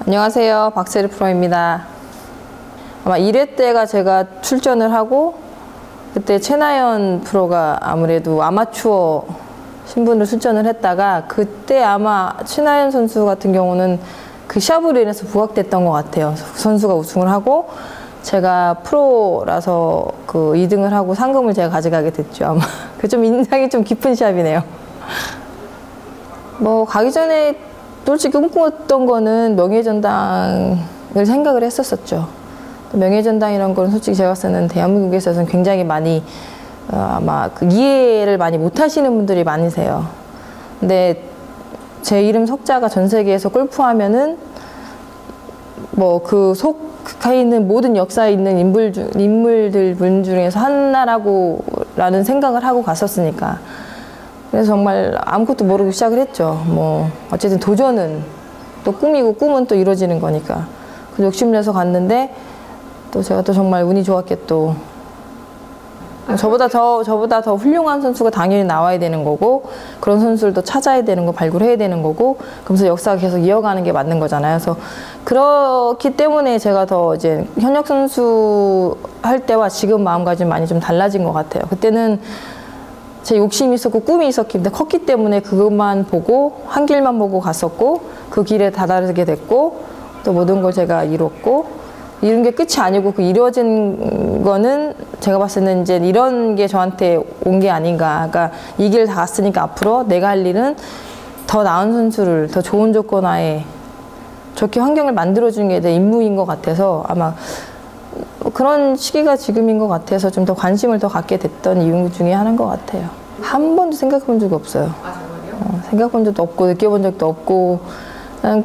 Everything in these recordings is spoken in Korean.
안녕하세요. 박세리 프로입니다. 아마 1회 때가 제가 출전을 하고 그때 최나연 프로가 아무래도 아마추어 신분으로 출전을 했다가 그때 아마 최나연 선수 같은 경우는 그 시합으로 인해서 부각됐던 것 같아요. 그 선수가 우승을 하고 제가 프로라서 그 2등을 하고 상금을 제가 가져가게 됐죠. 아마 그 좀 인상이 좀 깊은 시합이네요. 뭐 가기 전에 솔직히 꿈꾸었던 거는 명예전당을 생각을 했었었죠. 명예전당이란 건 솔직히 제가 봤을 때는 대한민국에 있어서는 굉장히 많이 아마 그 이해를 많이 못 하시는 분들이 많으세요. 근데 제 이름 석자가 전 세계에서 골프하면은 뭐 그 속해 있는 모든 역사에 있는 인물들 분 중에서 하나라는 생각을 하고 갔었으니까. 그래서 정말 아무것도 모르고 시작을 했죠. 뭐 어쨌든 도전은 또 꿈이고 꿈은 또 이루어지는 거니까. 그 욕심내서 갔는데 또 제가 또 정말 운이 좋았게 또 저보다 더 훌륭한 선수가 당연히 나와야 되는 거고 그런 선수를 또 찾아야 되는 거 발굴해야 되는 거고 그러면서 역사가 계속 이어가는 게 맞는 거잖아요. 그래서 그렇기 때문에 제가 더 이제 현역 선수 할 때와 지금 마음가짐이 많이 좀 달라진 것 같아요. 그때는 제 욕심이 있었고 꿈이 있었기 때문에 컸기 때문에 그것만 보고 한 길만 보고 갔었고 그 길에 다다르게 됐고 또 모든 걸 제가 이뤘고 이런 게 끝이 아니고 그 이루어진 거는 제가 봤을 때는 이제 이런 게 저한테 온 게 아닌가. 그러니까 이 길 다 갔으니까 앞으로 내가 할 일은 더 나은 선수를 더 좋은 조건 하에 좋게 환경을 만들어주는 게 내 임무인 것 같아서 아마 그런 시기가 지금인 것 같아서 좀 더 관심을 더 갖게 됐던 이유 중에 하나인 것 같아요. 한 번도 생각해 본 적이 없어요. 아, 정말요? 생각해 본 적도 없고 느껴본 적도 없고 그냥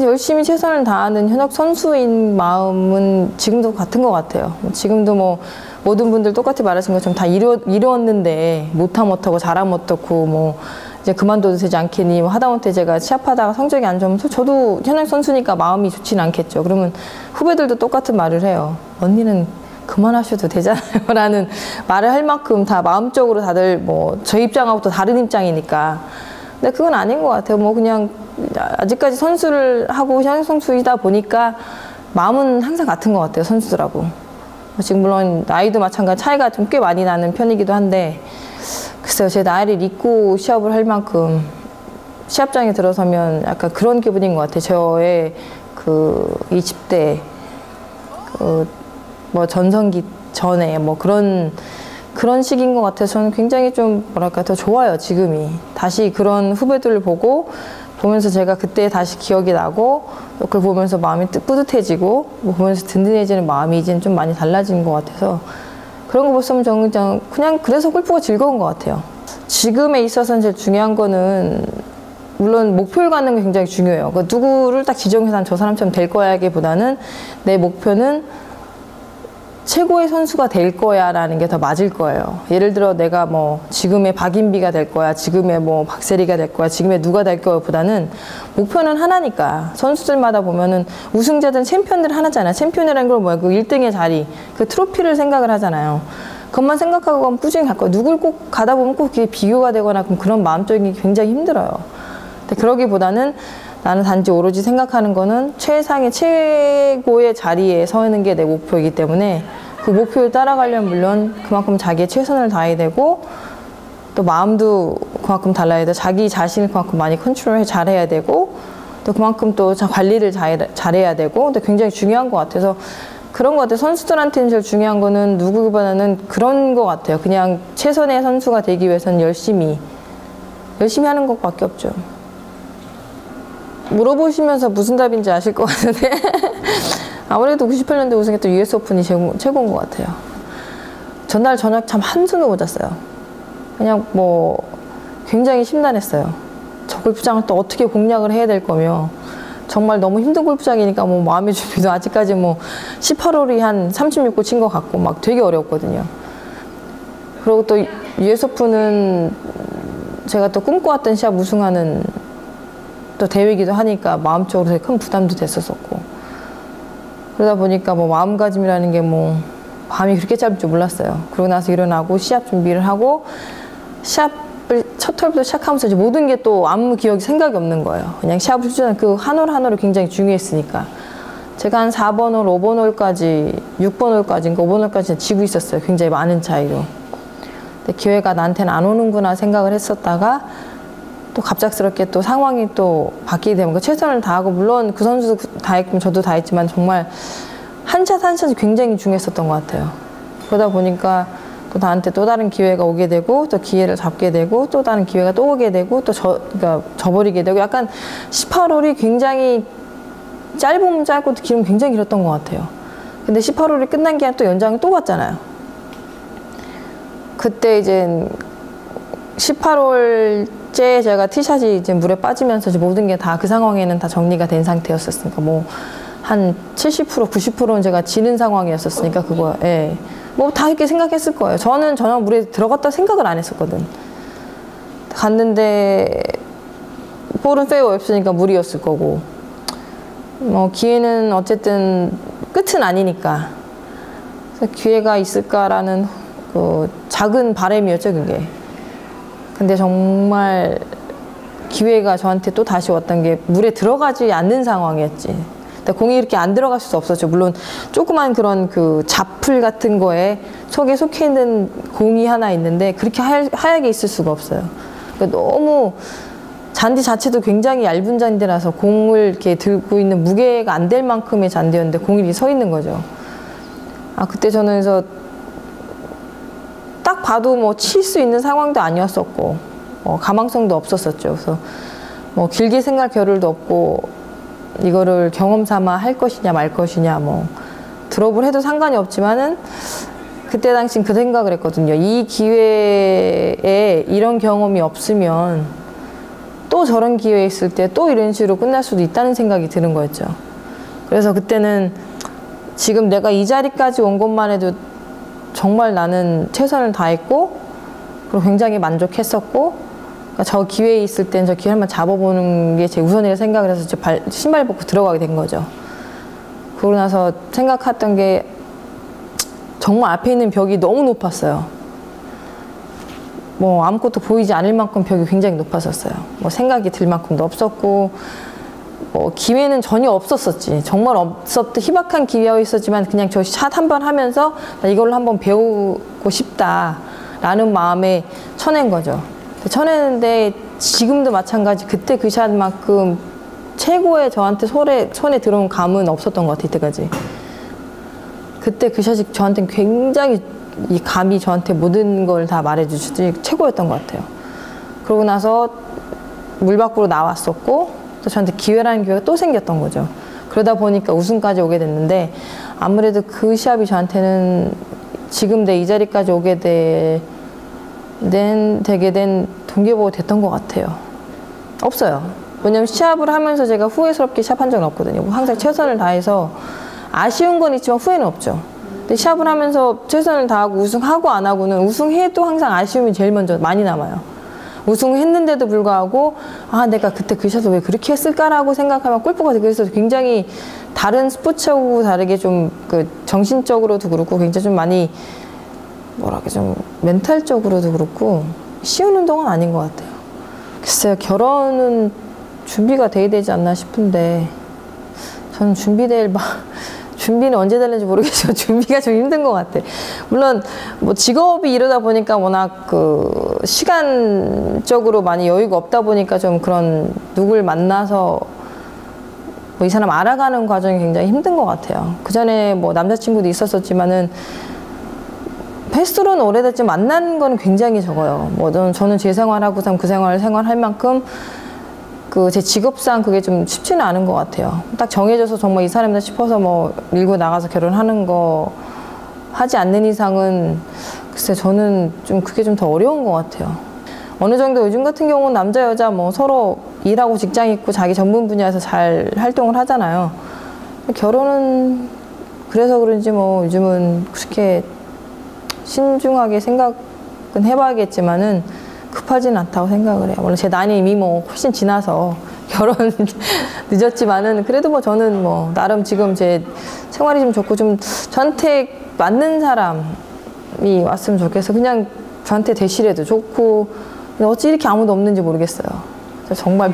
열심히 최선을 다하는 현역 선수인 마음은 지금도 같은 것 같아요. 지금도 뭐 모든 분들 똑같이 말하신 것처럼 다 이루었는데 못하고 잘하면 어떻고 뭐 이제 그만둬도 되지 않겠니 뭐 하다못해 제가 시합하다가 성적이 안 좋으면 저도 현역 선수니까 마음이 좋지는 않겠죠. 그러면 후배들도 똑같은 말을 해요. 언니는 그만하셔도 되잖아요 라는 말을 할 만큼 다 마음적으로 다들 뭐 저 입장하고 또 다른 입장이니까 근데 그건 아닌 것 같아요. 뭐 그냥 아직까지 선수를 하고 현역 선수이다 보니까 마음은 항상 같은 것 같아요. 선수들하고 지금 물론 나이도 마찬가지 차이가 좀 꽤 많이 나는 편이기도 한데 글쎄요, 제 나이를 잊고 시합을 할 만큼 시합장에 들어서면 약간 그런 기분인 것 같아요. 저의 그 20대 뭐 전성기 전에 뭐 그런 시기인 것 같아서 저는 굉장히 좀 뭐랄까 더 좋아요. 지금이 다시 그런 후배들을 보면서 제가 그때 다시 기억이 나고 그걸 보면서 마음이 뿌듯해지고 보면서 든든해지는 마음이 이제는 좀 많이 달라진 것 같아서 그런 거 보시면 저는 그냥 그래서 골프가 즐거운 것 같아요. 지금에 있어서는 제일 중요한 거는 물론 목표를 갖는 게 굉장히 중요해요. 그러니까 누구를 딱 지정해서 저 사람처럼 될 거야기보다는 내 목표는 최고의 선수가 될 거야 라는 게 더 맞을 거예요. 예를 들어 내가 뭐 지금의 박인비가 될 거야, 지금의 뭐 박세리가 될 거야, 지금의 누가 될 거야 보다는 목표는 하나니까 선수들마다 보면은 우승자든 챔피언들 하나잖아요. 챔피언이라는 걸 뭐야? 그 1등의 자리, 그 트로피를 생각을 하잖아요. 그것만 생각하고 가면 꾸준히 갈 거야. 누굴 꼭 가다 보면 꼭 그게 비교가 되거나 그런 마음적인 게 굉장히 힘들어요. 근데 그러기보다는 나는 단지 오로지 생각하는 거는 최고의 자리에 서 있는 게 내 목표이기 때문에 그 목표를 따라가려면 물론 그만큼 자기의 최선을 다해야 되고 또 마음도 그만큼 달라야 돼. 자기 자신을 그만큼 많이 컨트롤 잘해야 되고 또 그만큼 또 관리를 잘해야 되고 근데 굉장히 중요한 것 같아서 그런 것 같아요. 선수들한테는 제일 중요한 거는 누구보다는 그런 것 같아요. 그냥 최선의 선수가 되기 위해서는 열심히 하는 것밖에 없죠. 물어보시면서 무슨 답인지 아실 것 같은데 아무래도 98년도에 우승했던 US 오픈이 최고인 것 같아요. 전날 저녁 참 한숨도 못 잤어요. 그냥 뭐 굉장히 심란했어요. 저 골프장을 또 어떻게 공략을 해야 될 거며 정말 너무 힘든 골프장이니까 뭐 마음의 준비도 아직까지 뭐 18홀이 한 36구 친 것 같고 막 되게 어려웠거든요. 그리고 또 US 오픈은 제가 또 꿈꿔왔던 시합 우승하는 또 대회이기도 하니까 마음적으로 되게 큰 부담도 됐었고 그러다 보니까 뭐 마음가짐이라는 게 뭐 밤이 그렇게 짧을 줄 몰랐어요. 그러고 나서 일어나고 시합 준비를 하고 시합 첫 털부터 시작하면서 이제 모든 게 또 아무 기억이 생각이 없는 거예요. 그냥 시합을 출전한 그 한 올 한 올이 굉장히 중요했으니까. 제가 한 4번 홀, 5번 홀까지, 6번 홀까지, 5번 홀까지 지고 있었어요. 굉장히 많은 차이로. 근데 기회가 나한테는 안 오는구나 생각을 했었다가 또 갑작스럽게 또 상황이 또 바뀌게 되면 최선을 다하고, 물론 그 선수도 다 했고 저도 다 했지만 정말 한 샷 한 샷이 굉장히 중요했었던 것 같아요. 그러다 보니까 또 나한테 또 다른 기회가 오게 되고, 또 기회를 잡게 되고, 또 다른 기회가 또 오게 되고, 또 그러니까 져버리게 되고, 약간 18홀이 굉장히 짧으면 짧고 길으면 굉장히 길었던 것 같아요. 근데 18홀이 끝난 게 또 연장이 또 갔잖아요. 그때 이제 18홀째 제가 티샷이 이제 물에 빠지면서 이제 모든 게 다 그 상황에는 다 정리가 된 상태였었으니까, 뭐 한 70%, 90%는 제가 지는 상황이었었으니까, 그거, 예. 뭐 다 이렇게 생각했을 거예요. 저는 전혀 물에 들어갔다 생각을 안 했었거든. 갔는데 볼은 페어웨이 없으니까 물이었을 거고, 뭐 기회는 어쨌든 끝은 아니니까, 그래서 기회가 있을까라는 그 작은 바람이었죠, 그게. 근데 정말 기회가 저한테 또 다시 왔던 게 물에 들어가지 않는 상황이었지. 공이 이렇게 안 들어갈 수 없었죠. 물론 조그만 그런 그 잡풀 같은 거에 속에 속해 있는 공이 하나 있는데 그렇게 하얗게 있을 수가 없어요. 그러니까 너무 잔디 자체도 굉장히 얇은 잔디라서 공을 이렇게 들고 있는 무게가 안 될 만큼의 잔디였는데 공이 이렇게 서 있는 거죠. 아, 그때 저는 그래서 딱 봐도 뭐 칠 수 있는 상황도 아니었었고, 가망성도 없었었죠. 그래서 뭐 길게 생각할 겨를도 없고, 이거를 경험 삼아 할 것이냐 말 것이냐, 뭐 드롭을 해도 상관이 없지만은 그때 당시엔 그 생각을 했거든요. 이 기회에 이런 경험이 없으면 또 저런 기회 있을 때 또 이런 식으로 끝날 수도 있다는 생각이 드는 거였죠. 그래서 그때는 지금 내가 이 자리까지 온 것만 해도 정말 나는 최선을 다했고, 그리고 굉장히 만족했었고, 그러니까 저 기회에 있을 땐 저 기회 한번 잡아보는 게 제 우선이라 생각을 해서 신발 벗고 들어가게 된 거죠. 그러고 나서 생각했던 게 정말 앞에 있는 벽이 너무 높았어요. 뭐 아무것도 보이지 않을 만큼 벽이 굉장히 높았었어요. 뭐 생각이 들 만큼도 없었고, 뭐 기회는 전혀 없었었지. 정말 희박한 기회가 있었지만 그냥 저 샷 한 번 하면서 나 이걸로 한번 배우고 싶다라는 마음에 쳐낸 거죠. 쳐내는데 지금도 마찬가지, 그때 그 샷만큼 최고의 저한테 손에 들어온 감은 없었던 것 같아요, 이때까지. 그때 그 샷이 저한테는 굉장히, 이 감이 저한테 모든 걸 다 말해주시지 최고였던 것 같아요. 그러고 나서 물 밖으로 나왔었고, 또 저한테 기회라는 기회가 또 생겼던 거죠. 그러다 보니까 우승까지 오게 됐는데, 아무래도 그 시합이 저한테는 지금 내 이 자리까지 오게 되게 된 동기부여가 됐던 것 같아요. 없어요. 왜냐면 시합을 하면서 제가 후회스럽게 시합한 적은 없거든요. 항상 최선을 다해서, 아쉬운 건 있지만 후회는 없죠. 근데 시합을 하면서 최선을 다하고 우승하고 안 하고는, 우승해도 항상 아쉬움이 제일 먼저 많이 남아요. 우승했는데도 불구하고, 아, 내가 그때 그 샷을 왜 그렇게 했을까라고 생각하면 골프가 그래서 굉장히 다른 스포츠하고 다르게 좀 그 정신적으로도 그렇고 굉장히 좀 많이 뭐랄까 좀 멘탈적으로도 그렇고 쉬운 운동은 아닌 것 같아요. 글쎄요, 결혼은 준비가 돼야 되지 않나 싶은데, 저는 준비는 언제 될는지 모르겠지만 준비가 좀 힘든 것 같아. 물론 뭐 직업이 이러다 보니까 워낙 그 시간적으로 많이 여유가 없다 보니까 좀 그런 누굴 만나서 뭐 이 사람 알아가는 과정이 굉장히 힘든 것 같아요. 그 전에 뭐 남자친구도 있었었지만은 횟수로는 오래됐지만 만난 건 굉장히 적어요. 뭐 저는 제 생활하고 그 생활할 만큼 그 제 직업상 그게 좀 쉽지는 않은 것 같아요. 딱 정해져서 정말 이 사람이다 싶어서 뭐 밀고 나가서 결혼하는 거 하지 않는 이상은 글쎄 저는 좀 그게 좀 더 어려운 것 같아요. 어느 정도 요즘 같은 경우는 남자 여자 뭐 서로 일하고 직장 있고 자기 전문 분야에서 잘 활동을 하잖아요. 결혼은 그래서 그런지 뭐 요즘은 그렇게 신중하게 생각은 해봐야겠지만은 급하지는 않다고 생각을 해요. 물론 제 나이 이미 뭐 훨씬 지나서 결혼 늦었지만은 그래도 뭐 저는 뭐 나름 지금 제 생활이 좀 좋고 좀 저한테 맞는 사람이 왔으면 좋겠어. 그냥 저한테 대시래도 좋고 근데 어찌 이렇게 아무도 없는지 모르겠어요. 정말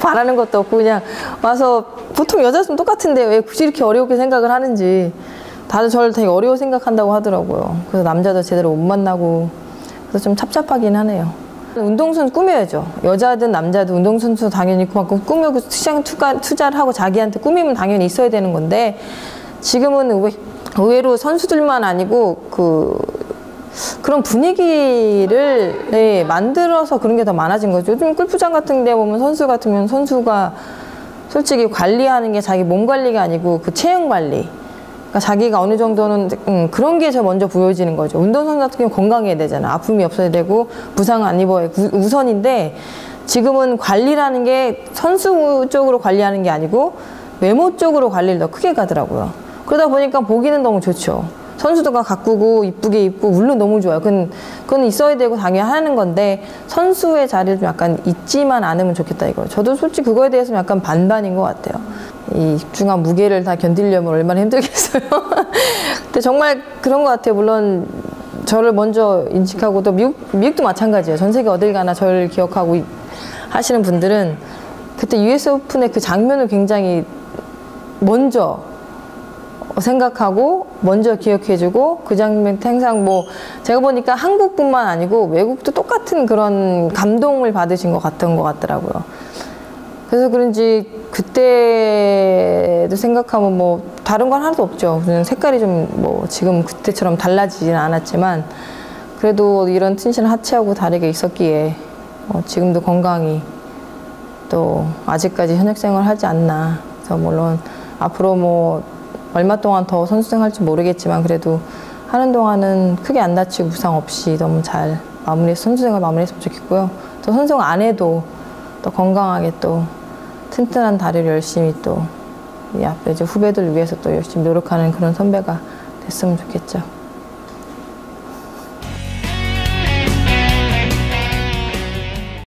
바라는 것도 없고 그냥 와서 보통 여자였으면 똑같은데 왜 굳이 이렇게 어렵게 생각을 하는지 다들 저를 되게 어려워 생각한다고 하더라고요. 그래서 남자도 제대로 못 만나고 그래서 좀 찹찹하긴 하네요. 운동선수 꾸며야죠. 여자든 남자든 운동선수 당연히 그만큼 꾸미고 시장 투자를 하고 자기한테 꾸미면 당연히 있어야 되는 건데 지금은 의외로 선수들만 아니고 그런 분위기를 만들어서 그런 게 더 많아진 거죠. 요즘 골프장 같은 데 보면 선수 같으면 선수가 솔직히 관리하는 게 자기 몸 관리가 아니고 그 체형 관리. 그러니까 자기가 어느 정도는 그런 게 저 먼저 보여지는 거죠. 운동선수 같은 경우 건강해야 되잖아. 아픔이 없어야 되고 부상 안 입어야 우선인데 지금은 관리라는 게 선수 쪽으로 관리하는 게 아니고 외모 쪽으로 관리를 더 크게 가더라고요. 그러다 보니까 보기는 너무 좋죠. 선수도가 가꾸고 이쁘게 입고 물론 너무 좋아요. 그건 있어야 되고 당연히 하는 건데 선수의 자리를 좀 약간 잊지만 않으면 좋겠다 이거예요. 저도 솔직히 그거에 대해서는 약간 반반인 것 같아요. 이 중한 무게를 다 견디려면 얼마나 힘들겠어요. 근데 정말 그런 것 같아요. 물론 저를 먼저 인식하고 또 미국도 마찬가지예요. 전 세계 어딜 가나 저를 기억하고 하시는 분들은 그때 US 오픈의 그 장면을 굉장히 먼저 생각하고 먼저 기억해주고 그 장면 항상 제가 보니까 한국뿐만 아니고 외국도 똑같은 그런 감동을 받으신 것 같더라고요. 그래서 그런지 그때도 생각하면 다른 건 하나도 없죠. 그냥 색깔이 좀 지금 그때처럼 달라지진 않았지만 그래도 이런 튼실한 하체하고 다리가 있었기에 지금도 건강히 또 아직까지 현역 생활을 하지 않나. 그래서 물론 앞으로 얼마 동안 더 선수생 할지 모르겠지만 그래도 하는 동안은 크게 안 다치고 부상 없이 너무 잘 선수생활 마무리했으면 좋겠고요. 또 선수생 안 해도 또 건강하게 또 튼튼한 다리를 열심히 또 이 앞에 이제 후배들 위해서 또 열심히 노력하는 그런 선배가 됐으면 좋겠죠.